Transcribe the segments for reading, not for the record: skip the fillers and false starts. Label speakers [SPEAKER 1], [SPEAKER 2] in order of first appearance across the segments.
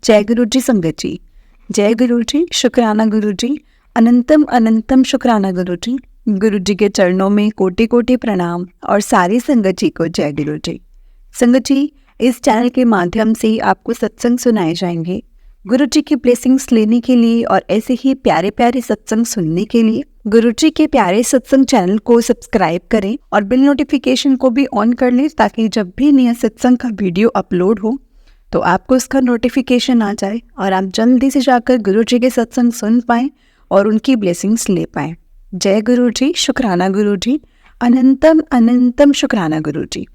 [SPEAKER 1] जय गुरु जी संगत जी, जय गुरु जी, शुक्राना गुरु जी, अनंतम अनंतम शुक्राना गुरु जी। गुरु जी के चरणों में कोटि कोटि प्रणाम और सारी संगत जी को जय गुरु जी। संगत जी, इस चैनल के माध्यम से आपको सत्संग सुनाए जाएंगे। गुरु जी की ब्लेसिंग्स लेने के लिए और ऐसे ही प्यारे प्यारे सत्संग सुनने के लिए गुरु जी के प्यारे सत्संग चैनल को सब्सक्राइब करें और बिल नोटिफिकेशन को भी ऑन कर लें, ताकि जब भी नया सत्संग का वीडियो अपलोड हो तो आपको उसका नोटिफिकेशन आ जाए और आप जल्दी से जाकर गुरु जी के सत्संग सुन पाएं और उनकी ब्लेसिंग्स ले पाएं। जय गुरु जी, शुक्राना गुरु जी, अनंतम अनंतम शुक्राना गुरु जी।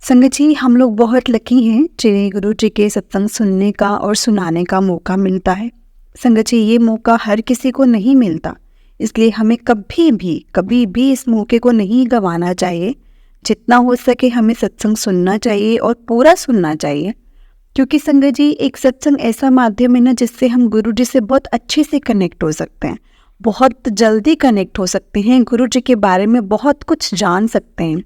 [SPEAKER 1] संगत जी, हम लोग बहुत लकी हैं जिन्हें गुरु जी के सत्संग सुनने का और सुनाने का मौका मिलता है। संगत जी, ये मौका हर किसी को नहीं मिलता, इसलिए हमें कभी भी इस मौके को नहीं गंवाना चाहिए। जितना हो सके हमें सत्संग सुनना चाहिए और पूरा सुनना चाहिए, क्योंकि संगत जी एक सत्संग ऐसा माध्यम है ना जिससे हम गुरु जी से बहुत अच्छे से कनेक्ट हो सकते हैं, बहुत जल्दी कनेक्ट हो सकते हैं, गुरु जी के बारे में बहुत कुछ जान सकते हैं।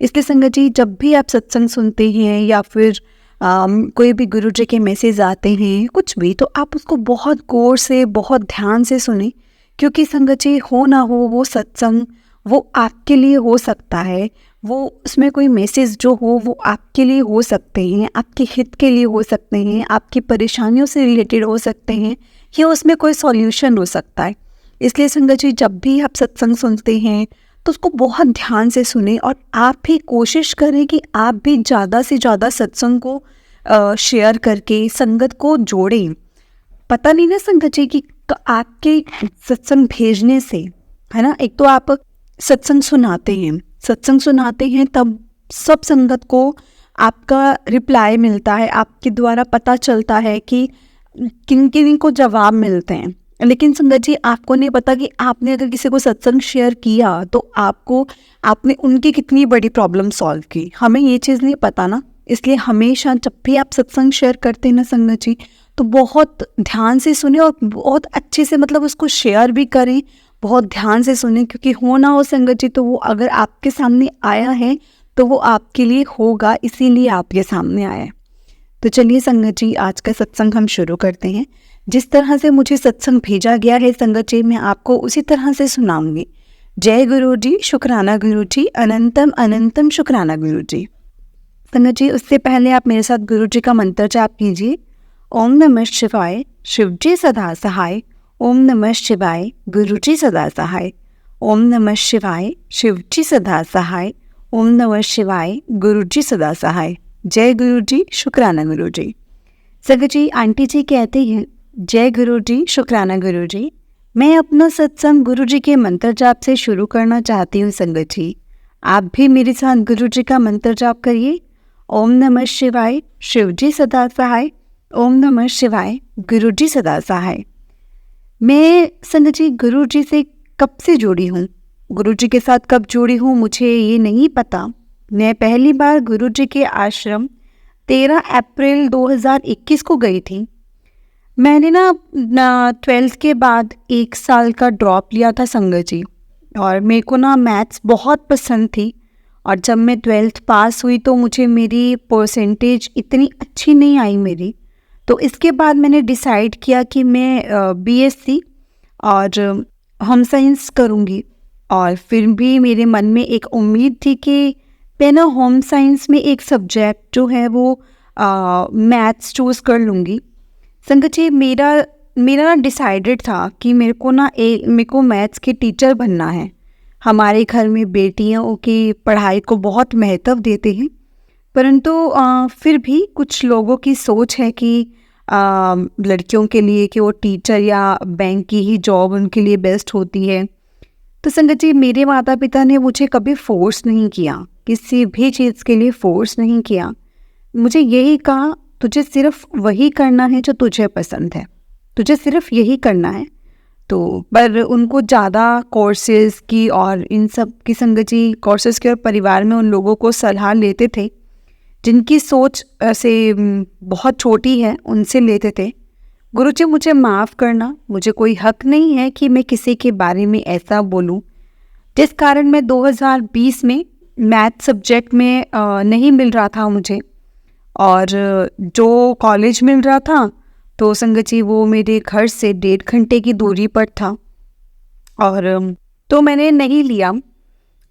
[SPEAKER 1] इसलिए संगत जी, जब भी आप सत्संग सुनते हैं या फिर कोई भी गुरु जी के मैसेज आते हैं, कुछ भी, तो आप उसको बहुत गौर से बहुत ध्यान से सुने, क्योंकि संगत जी हो ना हो वो सत्संग वो आपके लिए हो सकता है, वो उसमें कोई मैसेज जो हो वो आपके लिए हो सकते हैं, आपके हित के लिए हो सकते हैं, आपकी परेशानियों से रिलेटेड हो सकते हैं, या उसमें कोई सॉल्यूशन हो सकता है। इसलिए संगत जी, जब भी आप सत्संग सुनते हैं तो उसको बहुत ध्यान से सुने और आप भी कोशिश करें कि आप भी ज़्यादा से ज़्यादा सत्संग को शेयर करके संगत को जोड़ें। पता नहीं ना संगत जी कि आपके सत्संग भेजने से, है ना, एक तो आप सत्संग सुनाते हैं तब सब संगत को आपका रिप्लाई मिलता है, आपके द्वारा पता चलता है कि किन किन को जवाब मिलते हैं। लेकिन संगत जी, आपको नहीं पता कि आपने अगर किसी को सत्संग शेयर किया तो आपने उनकी कितनी बड़ी प्रॉब्लम सॉल्व की। हमें ये चीज़ नहीं पता ना, इसलिए हमेशा जब भी आप सत्संग शेयर करते हैं ना संगत जी, तो बहुत ध्यान से सुने और बहुत अच्छे से, मतलब उसको शेयर भी करें, बहुत ध्यान से सुने, क्योंकि हो ना हो संगत जी तो वो अगर आपके सामने आया है तो वो आपके लिए होगा, इसीलिए आपके सामने आया है। तो चलिए संगत जी, आज का सत्संग हम शुरू करते हैं। जिस तरह से मुझे सत्संग भेजा गया है संगत जी, मैं आपको उसी तरह से सुनाऊंगी। जय गुरु जी, शुक्राना गुरु जी, अनंतम अनंतम शुक्राना गुरु जी। संगत जी, उससे पहले आप मेरे साथ गुरु जी का मंत्र जाप कीजिए। ओम नमः शिवाय, शिव जी सदा सहाय। ओम नमः शिवाय, गुरु जी सदा सहाय। ओम नमः शिवाय, शिव जी सदा सहाय। ओम नमः शिवाय, गुरु जी सदा सहाय। जय गुरु जी, शुक्राना गुरु जी। संगत जी, आंटी जी कहते हैं, जय गुरु जी, शुक्राना गुरु जी। मैं अपना सत्संग गुरु जी के मंत्र जाप से शुरू करना चाहती हूँ। संगत जी, आप भी मेरे साथ गुरु जी का मंत्र जाप करिए। ओम नमः शिवाय, शिव जी सदा सहाय। ओम नमः शिवाय, गुरु जी सदा सहाय। मैं संगत जी गुरु जी से कब से जुड़ी हूँ, गुरु जी के साथ कब जुड़ी हूँ मुझे ये नहीं पता। मैं पहली बार गुरु जी के आश्रम 13 अप्रैल 2021 को गई थी। मैंने ना 12th के बाद 1 साल का ड्रॉप लिया था संगत जी, और मेरे को ना मैथ्स बहुत पसंद थी। और जब मैं 12th पास हुई तो मुझे मेरी परसेंटेज इतनी अच्छी नहीं आई मेरी, तो इसके बाद मैंने डिसाइड किया कि मैं BSc और होम साइंस करूँगी। और फिर भी मेरे मन में एक उम्मीद थी कि मैं ना होम साइंस में एक सब्जेक्ट जो है वो मैथ्स चूज़ कर लूँगी। संगत जी, मेरा ना डिसाइडेड था कि मेरे को मैथ्स के टीचर बनना है। हमारे घर में बेटियों की पढ़ाई को बहुत महत्व देते हैं, परंतु फिर भी कुछ लोगों की सोच है कि लड़कियों के लिए कि वो टीचर या बैंक की ही जॉब उनके लिए बेस्ट होती है। तो संगत जी, मेरे माता पिता ने मुझे कभी फोर्स नहीं किया, किसी भी चीज़ के लिए फोर्स नहीं किया। मुझे यही कहा, तुझे सिर्फ वही करना है जो तुझे पसंद है, तुझे सिर्फ यही करना है। तो पर उनको ज़्यादा कोर्सेज़ की और इन सब की संगत जी, कोर्सेज़ के और परिवार में उन लोगों को सलाह लेते थे जिनकी सोच से बहुत छोटी है, उनसे लेते थे। गुरुजी, मुझे माफ़ करना, मुझे कोई हक नहीं है कि मैं किसी के बारे में ऐसा बोलूं, जिस कारण मैं 2020 में मैथ सब्जेक्ट में नहीं मिल रहा था मुझे, और जो कॉलेज मिल रहा था तो संगत जी वो मेरे घर से 1.5 घंटे की दूरी पर था। और तो मैंने नहीं लिया।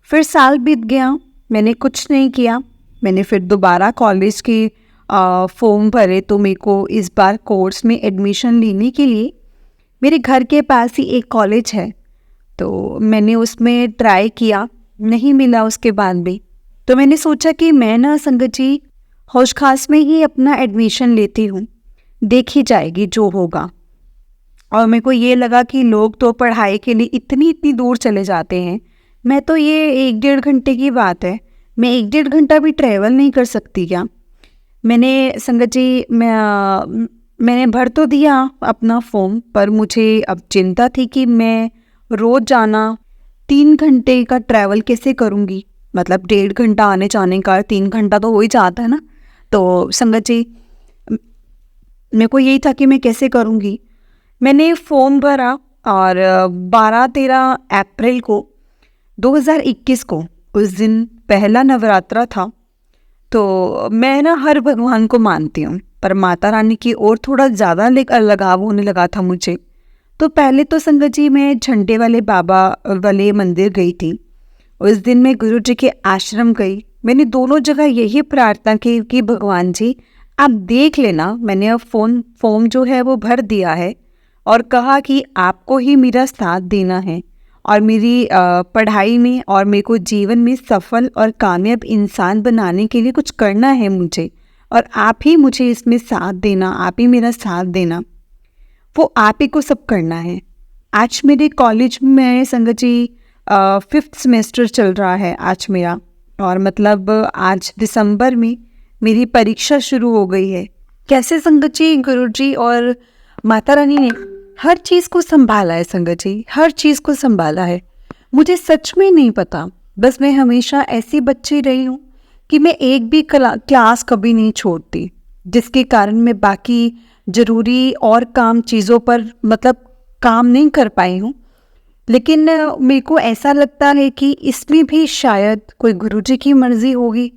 [SPEAKER 1] फिर साल बीत गया, मैंने कुछ नहीं किया। मैंने फिर दोबारा कॉलेज के फॉर्म भरे। तो मेरे को इस बार कोर्स में एडमिशन लेने के लिए मेरे घर के पास ही एक कॉलेज है, तो मैंने उसमें ट्राई किया, नहीं मिला उसके बाद भी। तो मैंने सोचा कि मैं ना संगत जी होश खास में ही अपना एडमिशन लेती हूँ, देखी जाएगी जो होगा। और मेरे को ये लगा कि लोग तो पढ़ाई के लिए इतनी इतनी दूर चले जाते हैं, मैं तो ये 1-1.5 घंटे की बात है, मैं 1-1.5 घंटा भी ट्रैवल नहीं कर सकती क्या। मैंने संगत जी मैंने भर तो दिया अपना फॉर्म, पर मुझे अब चिंता थी कि मैं रोज़ जाना 3 घंटे का ट्रैवल कैसे करूँगी। मतलब 1.5 घंटा आने जाने का, 3 घंटा तो हो ही जाता है ना। तो संगत जी मेरे को यही था कि मैं कैसे करूँगी। मैंने फॉर्म भरा और 12-13 अप्रैल को 2021 को, उस दिन पहला नवरात्रा था। तो मैं ना हर भगवान को मानती हूँ, पर माता रानी की ओर थोड़ा ज़्यादा लगाव होने लगा था मुझे। तो पहले तो संगत जी मैं झंडे वाले बाबा वाले मंदिर गई थी। उस दिन मैं गुरु जी के आश्रम गई। मैंने दोनों जगह यही प्रार्थना की कि भगवान जी आप देख लेना, मैंने अब फॉर्म जो है वो भर दिया है और कहा कि आपको ही मेरा साथ देना है और मेरी पढ़ाई में और मेरे को जीवन में सफल और कामयाब इंसान बनाने के लिए कुछ करना है मुझे, और आप ही मुझे इसमें साथ देना, आप ही मेरा साथ देना, वो आप ही को सब करना है। आज मेरे कॉलेज में संगत जी 5th सेमेस्टर चल रहा है आज मेरा, और मतलब आज दिसंबर में मेरी परीक्षा शुरू हो गई है। कैसे संगत जी गुरु जी और माता रानी ने हर चीज़ को संभाला है संगत जी, हर चीज़ को संभाला है। मुझे सच में नहीं पता, बस मैं हमेशा ऐसी बच्ची रही हूँ कि मैं एक भी क्लास कभी नहीं छोड़ती, जिसके कारण मैं बाकी ज़रूरी और काम चीज़ों पर मतलब काम नहीं कर पाई हूँ। लेकिन मेरे को ऐसा लगता है कि इसमें भी शायद कोई गुरुजी की मर्जी होगी।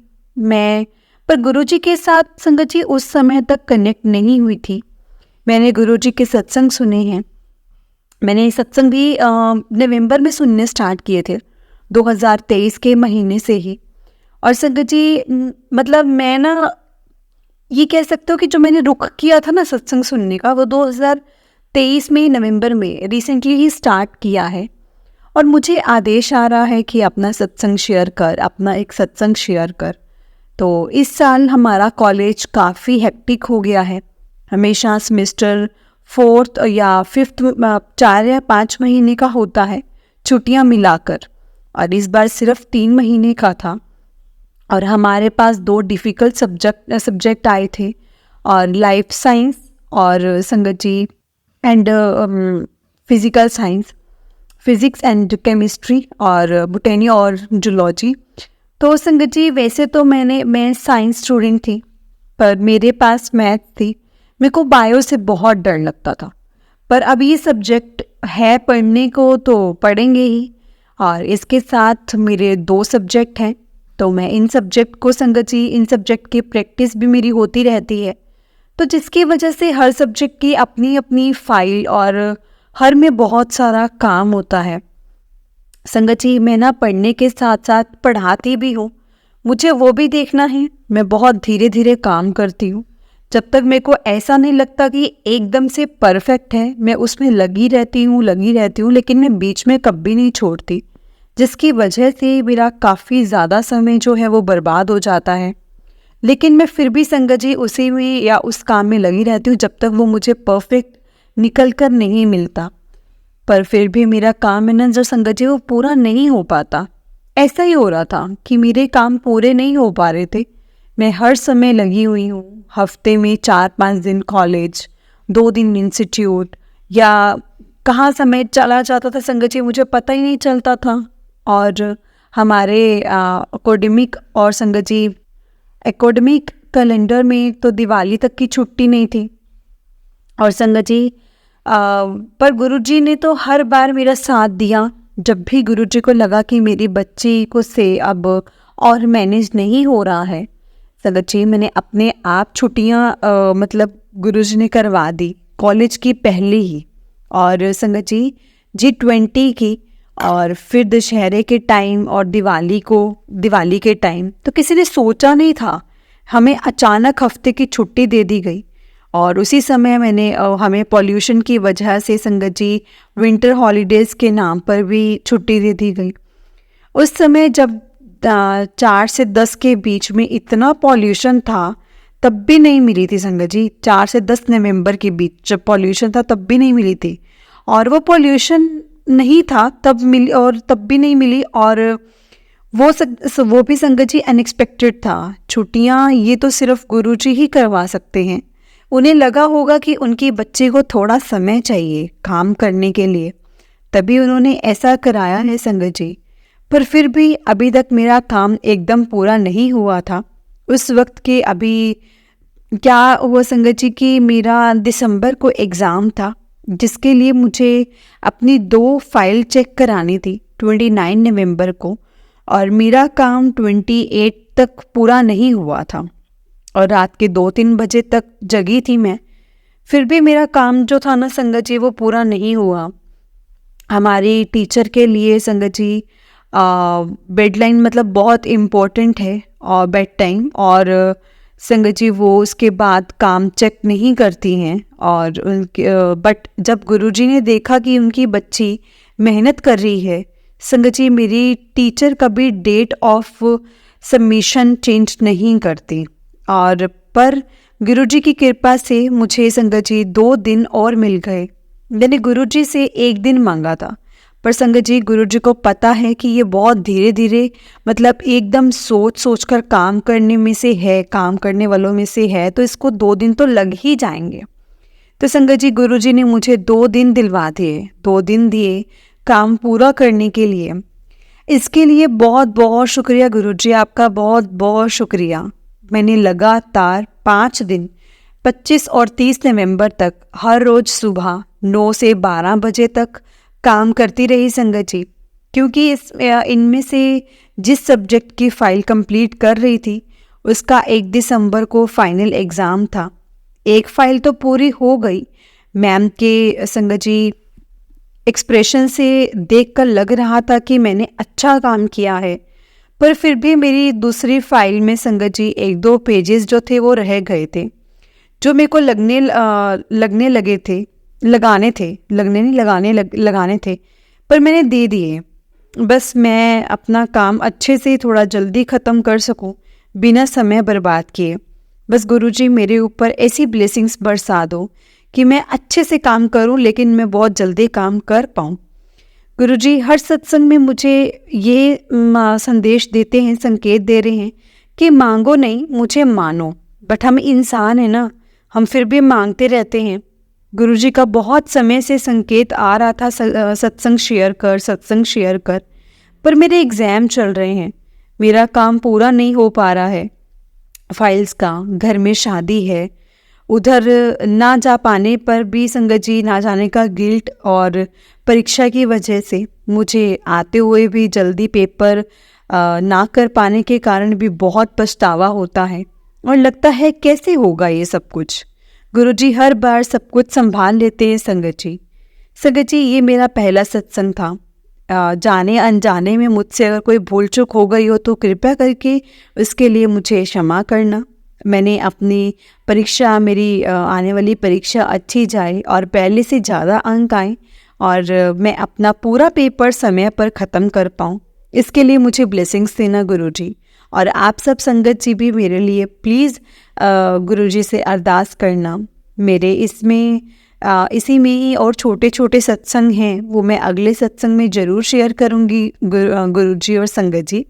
[SPEAKER 1] पर गुरुजी के साथ संगत जी उस समय तक कनेक्ट नहीं हुई थी। मैंने गुरुजी के सत्संग सुने हैं, मैंने सत्संग भी नवंबर में सुनने स्टार्ट किए थे 2023 के महीने से ही। और संगत जी मतलब मैं ना ये कह सकते हो कि जो मैंने रुख किया था ना सत्संग सुनने का, वो 2023 में नवंबर में रिसेंटली ही स्टार्ट किया है। और मुझे आदेश आ रहा है कि अपना सत्संग शेयर कर, अपना एक सत्संग शेयर कर। तो इस साल हमारा कॉलेज काफ़ी हेक्टिक हो गया है। हमेशा सेमेस्टर 4th या 5th 4 या 5 महीने का होता है छुट्टियां मिलाकर, और इस बार सिर्फ 3 महीने का था। और हमारे पास 2 डिफ़िकल्ट सब्जेक्ट आए थे, और लाइफ साइंस और संगत जी and physical science, physics and chemistry और बोटनी और जूलॉजी। तो संगत जी वैसे तो मैं साइंस स्टूडेंट थी, पर मेरे पास मैथ थी। मेरे को बायो से बहुत डर लगता था, पर अब ये सब्जेक्ट है पढ़ने को तो पढ़ेंगे ही। और इसके साथ मेरे 2 सब्जेक्ट हैं, तो मैं इन सब्जेक्ट को संगत जी इन सब्जेक्ट की प्रैक्टिस भी मेरी होती रहती है। तो जिसकी वजह से हर सब्जेक्ट की अपनी अपनी फाइल और हर में बहुत सारा काम होता है। संगत जी मैं ना पढ़ने के साथ साथ पढ़ाती भी हूँ, मुझे वो भी देखना है। मैं बहुत धीरे धीरे काम करती हूँ, जब तक मेरे को ऐसा नहीं लगता कि एकदम से परफेक्ट है, मैं उसमें लगी रहती हूँ, लेकिन मैं बीच में कभी नहीं छोड़ती, जिसकी वजह से मेरा काफ़ी ज़्यादा समय जो है वो बर्बाद हो जाता है। लेकिन मैं फिर भी संगत जी उसी में या उस काम में लगी रहती हूँ जब तक वो मुझे परफेक्ट निकल कर नहीं मिलता। पर फिर भी मेरा काम है ना जो संगत जी वो पूरा नहीं हो पाता। ऐसा ही हो रहा था कि मेरे काम पूरे नहीं हो पा रहे थे। मैं हर समय लगी हुई हूँ, हफ्ते में 4-5 दिन कॉलेज, 2 दिन इंस्टीट्यूट, या कहाँ समय चला जाता था संगत जी मुझे पता ही नहीं चलता था। और हमारे एकेडमिक और संगत जी एकेडमिक कैलेंडर में तो दिवाली तक की छुट्टी नहीं थी। और संगत जी पर गुरुजी ने तो हर बार मेरा साथ दिया। जब भी गुरुजी को लगा कि मेरी बच्ची को से अब और मैनेज नहीं हो रहा है, संगत जी मैंने अपने आप छुट्टियाँ मतलब गुरुजी ने करवा दी कॉलेज की पहले ही। और संगत जी G20 की और फिर दशहरे के टाइम और दिवाली के टाइम तो किसी ने सोचा नहीं था, हमें अचानक हफ्ते की छुट्टी दे दी गई। और उसी समय हमें पॉल्यूशन की वजह से संगत जी विंटर हॉलीडेज़ के नाम पर भी छुट्टी दे दी गई। उस समय जब 4 से 10 के बीच में इतना पॉल्यूशन था, तब भी नहीं मिली थी संगत जी। 4 से 10 नवंबर के बीच जब पॉल्यूशन था तब भी नहीं मिली थी, और वो पॉल्यूशन नहीं था तब मिली और तब भी नहीं मिली। और वो भी संगत जी अनएक्सपेक्टेड था। छुट्टियाँ ये तो सिर्फ गुरुजी ही करवा सकते हैं। उन्हें लगा होगा कि उनकी बच्चे को थोड़ा समय चाहिए काम करने के लिए, तभी उन्होंने ऐसा कराया है संगत जी। पर फिर भी अभी तक मेरा काम एकदम पूरा नहीं हुआ था। उस वक्त के अभी क्या हुआ संगत जी कि मेरा दिसंबर को एग्ज़ाम था, जिसके लिए मुझे अपनी 2 फाइल चेक करानी थी 29 नवंबर को, और मेरा काम 28 तक पूरा नहीं हुआ था और रात के 2-3 बजे तक जगी थी मैं। फिर भी मेरा काम जो था ना संगत जी वो पूरा नहीं हुआ। हमारी टीचर के लिए संगत जी डेडलाइन मतलब बहुत इम्पोर्टेंट है और बेड टाइम, और संगत जी वो उसके बाद काम चेक नहीं करती हैं। और उनके बट जब गुरुजी ने देखा कि उनकी बच्ची मेहनत कर रही है, संगत जी मेरी टीचर कभी डेट ऑफ सबमिशन चेंज नहीं करती। और पर गुरुजी की कृपा से मुझे संगत जी 2 दिन और मिल गए। मैंने गुरुजी से 1 दिन मांगा था, पर संगत जी गुरुजी को पता है कि ये बहुत धीरे धीरे मतलब एकदम सोच कर काम करने वालों में से है, तो इसको 2 दिन तो लग ही जाएंगे। तो संगत जी गुरुजी ने मुझे 2 दिन दिलवा दिए, 2 दिन दिए काम पूरा करने के लिए। इसके लिए बहुत बहुत शुक्रिया गुरुजी, आपका बहुत बहुत शुक्रिया। मैंने लगातार 5 दिन 25 और 30 नवंबर तक हर रोज़ सुबह 9 से 12 बजे तक काम करती रही संगत जी, क्योंकि इनमें से जिस सब्जेक्ट की फ़ाइल कंप्लीट कर रही थी उसका 1 दिसंबर को फाइनल एग्ज़ाम था। एक फ़ाइल तो पूरी हो गई, मैम के संगत जी एक्सप्रेशन से देखकर लग रहा था कि मैंने अच्छा काम किया है, पर फिर भी मेरी दूसरी फाइल में संगत जी 1-2 पेजेस जो थे वो रह गए थे, जो मेरे को लगाने थे, पर मैंने दे दिए। बस मैं अपना काम अच्छे से थोड़ा जल्दी ख़त्म कर सकूं, बिना समय बर्बाद किए। बस गुरुजी मेरे ऊपर ऐसी ब्लेसिंग्स बरसा दो कि मैं अच्छे से काम करूं, लेकिन मैं बहुत जल्दी काम कर पाऊं। गुरुजी हर सत्संग में मुझे ये संदेश देते हैं, संकेत दे रहे हैं कि मांगो नहीं, मुझे मानो। बट हम इंसान हैं ना, हम फिर भी मांगते रहते हैं। गुरुजी का बहुत समय से संकेत आ रहा था सत्संग शेयर कर, पर मेरे एग्ज़ाम चल रहे हैं, मेरा काम पूरा नहीं हो पा रहा है फाइल्स का, घर में शादी है, उधर ना जा पाने पर भी संगत जी ना जाने का गिल्ट, और परीक्षा की वजह से मुझे आते हुए भी जल्दी पेपर ना कर पाने के कारण भी बहुत पछतावा होता है और लगता है कैसे होगा ये सब कुछ। गुरुजी हर बार सब कुछ संभाल लेते हैं संगत जी। संगत जी ये मेरा पहला सत्संग था, जाने अनजाने में मुझसे अगर कोई भूल चूक हो गई हो तो कृपया करके उसके लिए मुझे क्षमा करना। मैंने अपनी परीक्षा, मेरी आने वाली परीक्षा अच्छी जाए और पहले से ज़्यादा अंक आए और मैं अपना पूरा पेपर समय पर ख़त्म कर पाऊँ, इसके लिए मुझे ब्लेसिंग्स देना गुरुजी। और आप सब संगत जी भी मेरे लिए प्लीज़ गुरुजी से अरदास करना। मेरे इसी में ही और छोटे छोटे सत्संग हैं, वो मैं अगले सत्संग में ज़रूर शेयर करूँगी गुरुजी और संगत जी।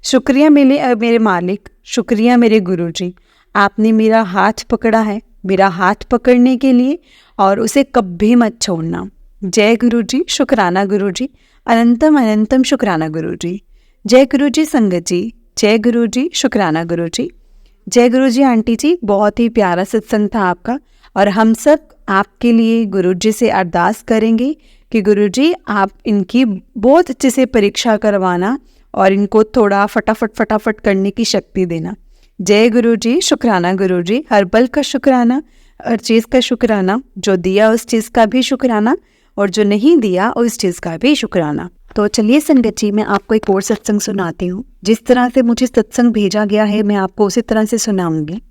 [SPEAKER 1] शुक्रिया मेरे मालिक, शुक्रिया मेरे गुरुजी, आपने मेरा हाथ पकड़ा है, मेरा हाथ पकड़ने के लिए, और उसे कभी मत छोड़ना। जय गुरुजी, शुक्राना गुरुजी, अनंतम अनंतम शुक्राना गुरुजी। जय गुरुजी संगत जी, जय गुरुजी, शुक्राना गुरुजी। जय गुरुजी आंटी जी, बहुत ही प्यारा सत्संग था आपका, और हम सब आपके लिए गुरुजी से अरदास करेंगे कि गुरुजी आप इनकी बहुत अच्छे से परीक्षा करवाना और इनको थोड़ा फटाफट करने की शक्ति देना। जय गुरु जी, शुक्राना गुरु जी, हर पल का शुक्राना, हर चीज़ का शुक्राना, जो दिया उस चीज़ का भी शुक्राना और जो नहीं दिया उस चीज़ का भी शुक्राना। तो चलिए संगत जी, मैं आपको एक और सत्संग सुनाती हूँ। जिस तरह से मुझे सत्संग भेजा गया है मैं आपको उसी तरह से सुनाऊंगी।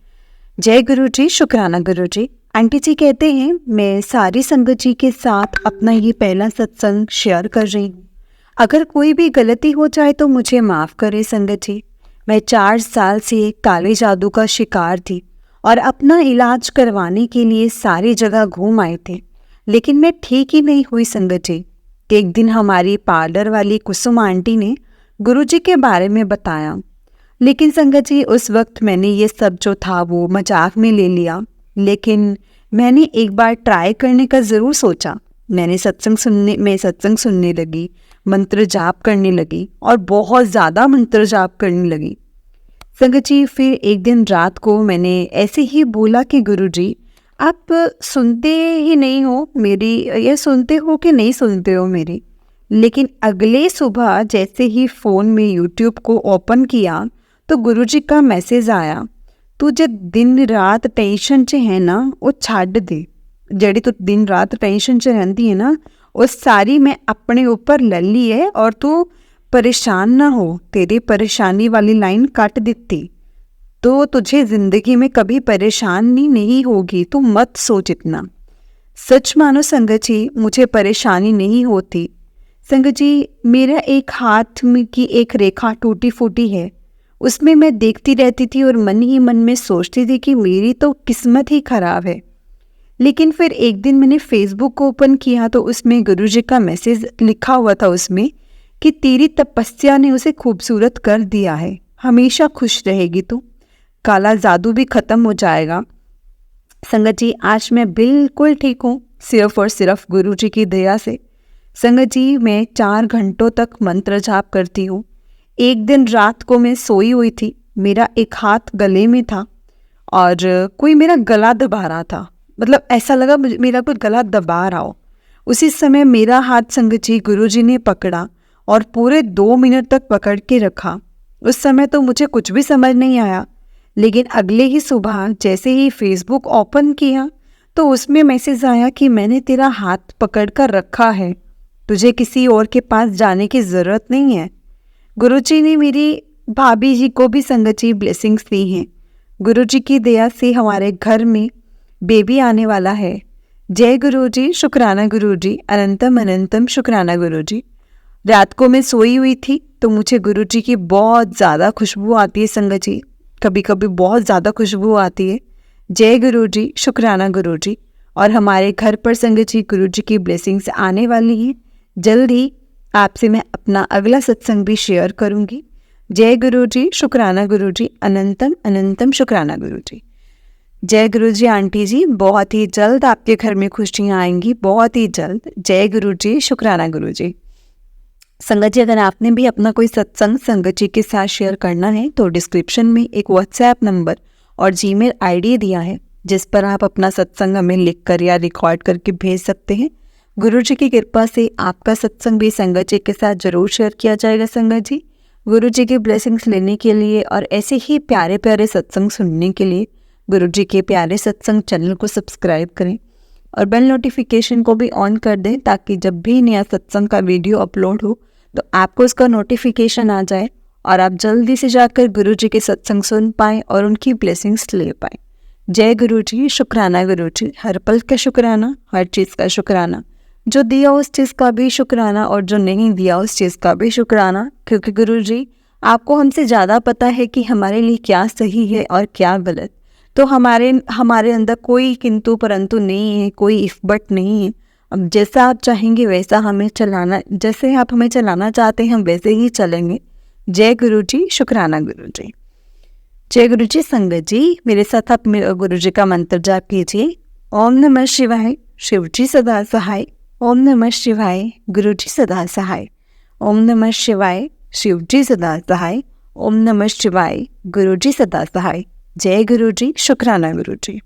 [SPEAKER 1] जय गुरु जी, शुक्राना गुरु जी। आंटी जी कहते हैं मैं सारी संगत जी के साथ अपना ये पहला सत्संग शेयर कर रही हूँ। अगर कोई भी गलती हो जाए तो मुझे माफ़ करे संगत जी। मैं 4 साल से काले जादू का शिकार थी और अपना इलाज करवाने के लिए सारी जगह घूम आए थे, लेकिन मैं ठीक ही नहीं हुई संगत जी। एक दिन हमारी पार्लर वाली कुसुम आंटी ने गुरुजी के बारे में बताया, लेकिन संगत जी उस वक्त मैंने ये सब जो था वो मजाक में ले लिया। लेकिन मैंने एक बार ट्राई करने का ज़रूर सोचा। मैं सत्संग सुनने लगी, मंत्र जाप करने लगी और बहुत ज़्यादा मंत्र जाप करने लगी संगत जी। फिर एक दिन रात को मैंने ऐसे ही बोला कि गुरुजी आप सुनते ही नहीं हो मेरी, या सुनते हो कि नहीं सुनते हो मेरी। लेकिन अगले सुबह जैसे ही फ़ोन में यूट्यूब को ओपन किया तो गुरुजी का मैसेज आया, तू जो दिन रात टेंशन च है ना वो छाड़ दे। जड़ी तू दिन रात टेंशन च रहती है ना वो सारी मैं अपने ऊपर ले ली है और तू परेशान ना हो। तेरी परेशानी वाली लाइन काट देती तो तुझे ज़िंदगी में कभी परेशानी नहीं होगी, तू मत सोच इतना। सच मानो संगत जी मुझे परेशानी नहीं होती। संगत जी मेरा एक हाथ में की एक रेखा टूटी फूटी है, उसमें मैं देखती रहती थी और मन ही मन में सोचती थी कि मेरी तो किस्मत ही ख़राब है। लेकिन फिर एक दिन मैंने फेसबुक को ओपन किया तो उसमें गुरुजी का मैसेज लिखा हुआ था उसमें कि तेरी तपस्या ने उसे खूबसूरत कर दिया है, हमेशा खुश रहेगी तू, काला जादू भी ख़त्म हो जाएगा। संगत जी आज मैं बिल्कुल ठीक हूँ, सिर्फ और सिर्फ गुरुजी की दया से। संगत जी मैं 4 घंटों तक मंत्र जाप करती हूँ। एक दिन रात को मैं सोई हुई थी, मेरा एक हाथ गले में था और कोई मेरा गला दबा रहा था, मतलब ऐसा लगा मेरा कोई गला दबा रहा हो। उसी समय मेरा हाथ संगत जी गुरुजी ने पकड़ा और पूरे 2 मिनट तक पकड़ के रखा। उस समय तो मुझे कुछ भी समझ नहीं आया, लेकिन अगले ही सुबह जैसे ही फेसबुक ओपन किया तो उसमें मैसेज आया कि मैंने तेरा हाथ पकड़ कर रखा है, तुझे किसी और के पास जाने की ज़रूरत नहीं है। गुरुजी ने मेरी भाभी जी को भी संगत जी ब्लेसिंग्स दी हैं। गुरुजी की दया से हमारे घर में बेबी आने वाला है। जय गुरुजी, शुक्राना गुरुजी, अनंतम अनंतम शुक्राना गुरुजी। रात को मैं सोई हुई थी तो मुझे गुरुजी की बहुत ज़्यादा खुशबू आती है संगत जी, कभी कभी बहुत ज़्यादा खुशबू आती है। जय गुरुजी, शुक्राना गुरुजी। और हमारे घर पर संगत जी गुरुजी की ब्लेसिंग्स आने वाली हैं। जल्द ही आपसे मैं अपना अगला सत्संग भी शेयर करूंगी। जय गुरुजी, शुक्राना गुरुजी, अनंतम अनंतम शुक्राना गुरुजी। जय गुरुजी आंटी जी, बहुत ही जल्द आपके घर में खुशियाँ आएंगी, बहुत ही जल्द। जय गुरुजी, शुक्राना गुरुजी। संगत जी अगर आपने भी अपना कोई सत्संग संगत जी के साथ शेयर करना है तो डिस्क्रिप्शन में एक व्हाट्सएप नंबर और जीमेल आईडी दिया है जिस पर आप अपना सत्संग हमें लिख कर या रिकॉर्ड करके भेज सकते हैं। गुरु जी की कृपा से आपका सत्संग भी संगत जी के साथ जरूर शेयर किया जाएगा। संगत जी गुरु जी की ब्लेसिंग्स लेने के लिए और ऐसे ही प्यारे प्यारे सत्संग सुनने के लिए गुरु जी के प्यारे सत्संग चैनल को सब्सक्राइब करें और बेल नोटिफिकेशन को भी ऑन कर दें ताकि जब भी नया सत्संग का वीडियो अपलोड हो तो आपको उसका नोटिफिकेशन आ जाए और आप जल्दी से जाकर गुरु जी के सत्संग सुन पाएँ और उनकी ब्लेसिंग्स ले पाएँ। जय गुरु जी, शुक्राना गुरु जी, हर पल का शुक्राना, हर चीज़ का शुक्राना, जो दिया उस चीज़ का भी शुक्राना और जो नहीं दिया उस चीज़ का भी शुक्राना, क्योंकि गुरु जी आपको हमसे ज़्यादा पता है कि हमारे लिए क्या सही है और क्या गलत। तो हमारे अंदर कोई किंतु परंतु नहीं है, कोई इफ बट नहीं है। अब जैसा आप चाहेंगे वैसा हमें चलाना, जैसे आप हमें चलाना चाहते हैं हम वैसे ही चलेंगे। जय गुरु जी, शुक्राना गुरु जी। जय गुरु जी। संगत जी मेरे साथ आप गुरु जी का मंत्र जाप कीजिए। ओम नमः शिवाय, शिव जी सदा सहाय। ओम नमः शिवाय, गुरु जी सदा सहाय। ओम नमः शिवाय, शिव जी सदा सहाय। ओम नमः शिवाय, गुरु जी सदा सहाय। जय गुरु जी, शुक्राना गुरु जी।